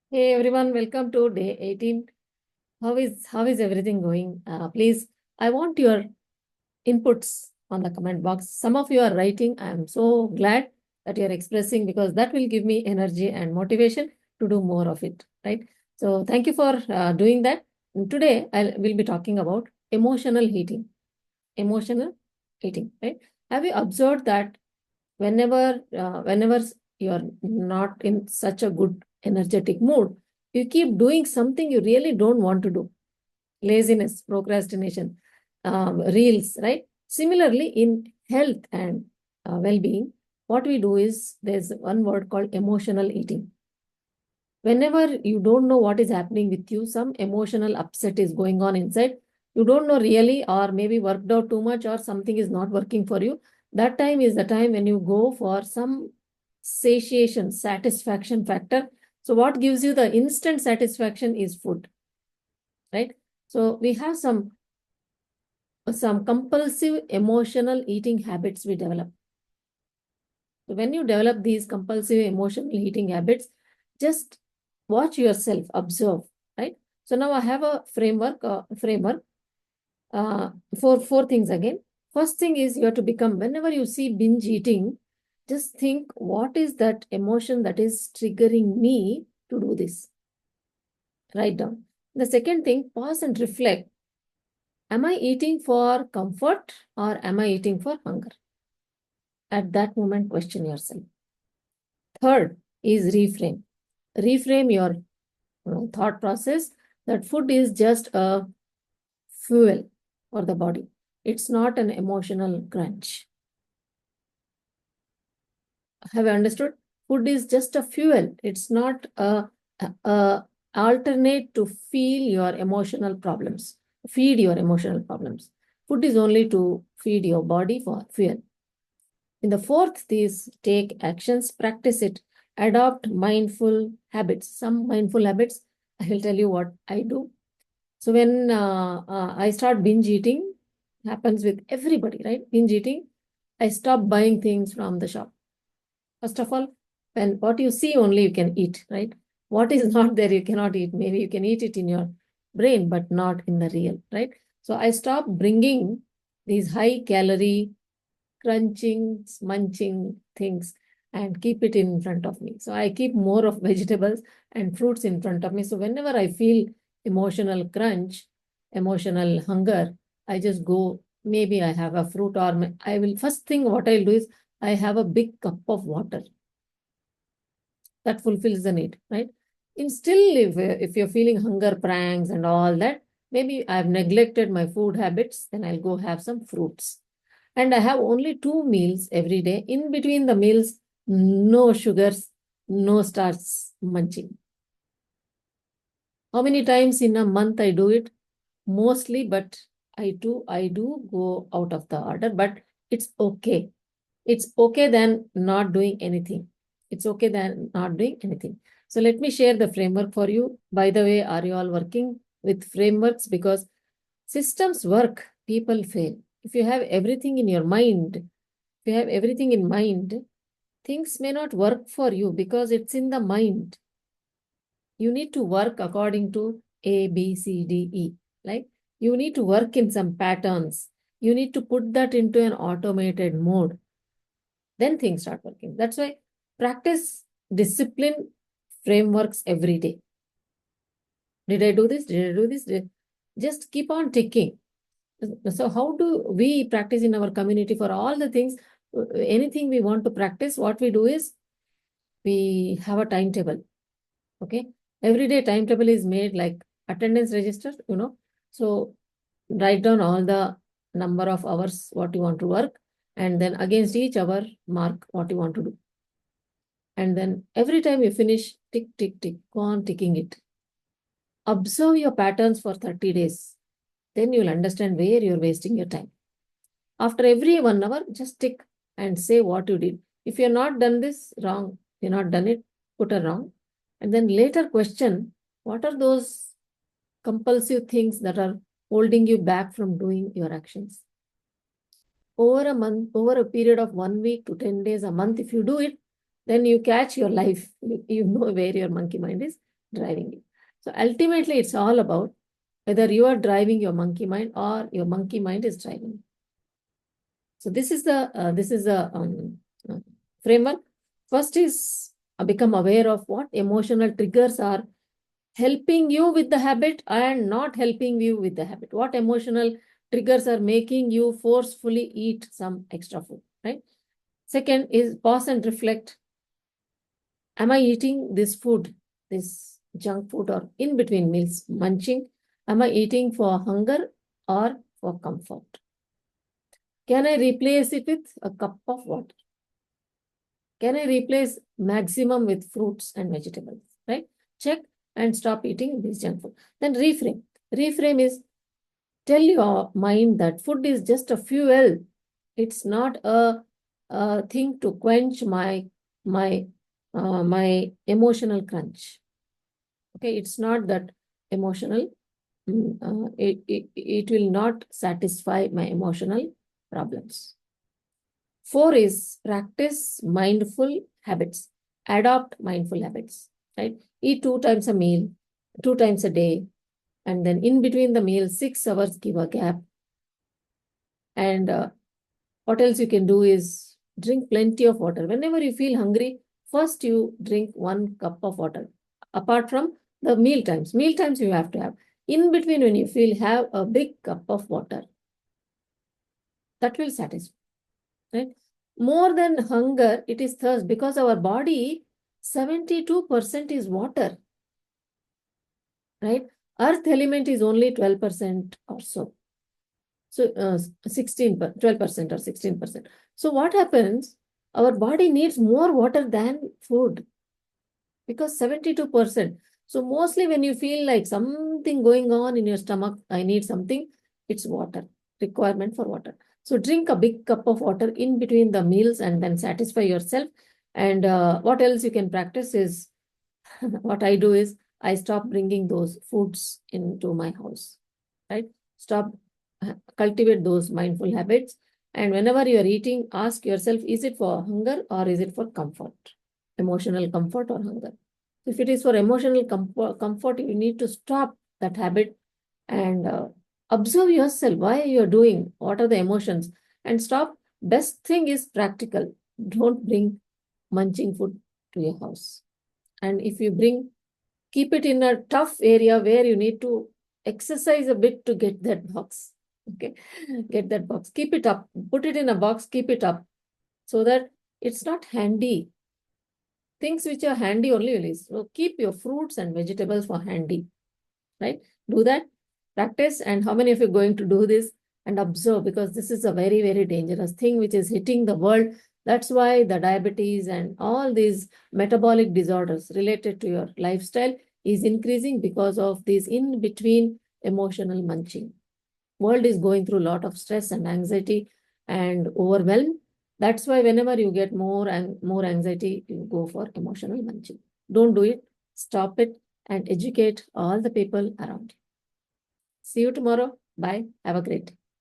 Hey everyone, welcome to day 18. How is everything going? Please, I want your inputs on the comment box. Some of you are writing. I am so glad that you're expressing because that will give me energy and motivation to do more of it, right? So thank you for doing that. And today I will be talking about emotional eating. Emotional eating, right? Have you observed that whenever you're not in such a good energetic mood, you keep doing something you really don't want to do? Laziness, procrastination, reels, right? Similarly, in health and well-being, what we do is there's one word called emotional eating. Whenever you don't know what is happening with you, some emotional upset is going on inside, you don't know really, or maybe worked out too much, or something is not working for you. That time is the time when you go for some satiation, satisfaction factor. So what gives you the instant satisfaction is food, right? So we have some compulsive emotional eating habits we develop. So when you develop these compulsive emotional eating habits, just watch yourself, observe, right? So now I have a framework for four things again. First thing is you have to become, whenever you see binge eating, just think, what is that emotion that is triggering me to do this? Write down. The second thing, pause and reflect. Am I eating for comfort or am I eating for hunger? At that moment, question yourself. Third is reframe. Reframe your thought process that food is just a fuel for the body. It's not an emotional crunch. Have you understood? Food is just a fuel. It's not a alternate to feel your emotional problems, feed your emotional problems. Food is only to feed your body for fuel. In the fourth is take actions, practice it, adopt mindful habits. Some mindful habits, I will tell you what I do. So when I start binge eating, happens with everybody, right? Binge eating, I stop buying things from the shop. First of all, when what you see only you can eat, right? What is not there, you cannot eat. Maybe you can eat it in your brain, but not in the real, right? So I stop bringing these high calorie crunching, munching things and keep it in front of me. So I keep more of vegetables and fruits in front of me. So whenever I feel emotional crunch, emotional hunger, I just go, maybe I have a fruit, or I will, first thing what I'll do is I have a big cup of water. That fulfills the need, right? In still, if you're feeling hunger pranks and all that, maybe I've neglected my food habits, then I'll go have some fruits. And I have only 2 meals every day. In between the meals, no sugars, no starch munching. How many times in a month I do it? Mostly, but I do go out of the order, but it's okay. It's okay than not doing anything. It's okay than not doing anything. So let me share the framework for you. By the way, are you all working with frameworks? Because systems work, people fail. If you have everything in your mind, if you have everything in mind, things may not work for you because it's in the mind. You need to work according to A, B, C, D, E. Like you need to work in some patterns. You need to put that into an automated mode. Then things start working. That's why practice discipline frameworks every day. Did I do this? Did I do this? Just keep on ticking. So how do we practice in our community for all the things? Anything we want to practice, what we do is we have a timetable. Okay. Every day timetable is made like attendance register. So write down all the number of hours what you want to work, and then against each hour mark what you want to do. And then every time you finish, tick, tick, tick, go on ticking it. Observe your patterns for 30 days. Then you'll understand where you're wasting your time. After every 1 hour, just tick and say what you did. If you're not done this, wrong. You're not done it, put a wrong. And then later question, what are those compulsive things that are holding you back from doing your actions? Over a month, over a period of 1 week to 10 days, a month, if you do it, then you catch your life. You know where your monkey mind is. driving you. So ultimately, it's all about whether you are driving your monkey mind or your monkey mind is driving you. So this is the framework. First is become aware of what emotional triggers are helping you with the habit and not helping you with the habit. What emotional triggers are making you forcefully eat some extra food, right? Second is pause and reflect. Am I eating this food, this junk food, or in between meals, munching? Am I eating for hunger or for comfort? Can I replace it with a cup of water? Can I replace maximum with fruits and vegetables? Right? Check and stop eating this junk food. Then reframe. Reframe is tell your mind that food is just a fuel. It's not a thing to quench my emotional crunch. Okay, it's not that emotional. It will not satisfy my emotional problems. 4 is practice mindful habits. Adopt mindful habits, right? Eat 2 times a meal, 2 times a day, and then in between the meal, 6 hours, give a gap. And what else you can do is drink plenty of water. Whenever you feel hungry, first you drink 1 cup of water. Apart from the meal times you have to have. In between, when you feel, have a big cup of water. That will satisfy, right? More than hunger, it is thirst, because our body, 72% is water, right? Earth element is only 12% or so. So 12% or 16%. So what happens? Our body needs more water than food because 72%. So mostly when you feel like something going on in your stomach, I need something, it's water, requirement for water. So drink a big cup of water in between the meals and then satisfy yourself. And what else you can practice is, what I do is, I stop bringing those foods into my house, right? Stop, cultivate those mindful habits. And whenever you are eating, ask yourself, is it for hunger or is it for comfort? Emotional comfort or hunger? If it is for emotional comfort, you need to stop that habit and observe yourself. Why you are doing? What are the emotions? And stop. Best thing is practical. Don't bring munching food to your house. And if you bring, keep it in a tough area where you need to exercise a bit to get that box. Okay, get that box. Keep it up. Put it in a box. Keep it up so that it's not handy. Things which are handy only release. So keep your fruits and vegetables for handy, right? Do that, practice. And how many of you are going to do this and observe? Because this is a very, very dangerous thing which is hitting the world. That's why the diabetes and all these metabolic disorders related to your lifestyle is increasing because of this in between emotional munching. World is going through a lot of stress and anxiety and overwhelm. That's why whenever you get more and more anxiety, you go for emotional munching. Don't do it. Stop it and educate all the people around you. See you tomorrow. Bye. Have a great day.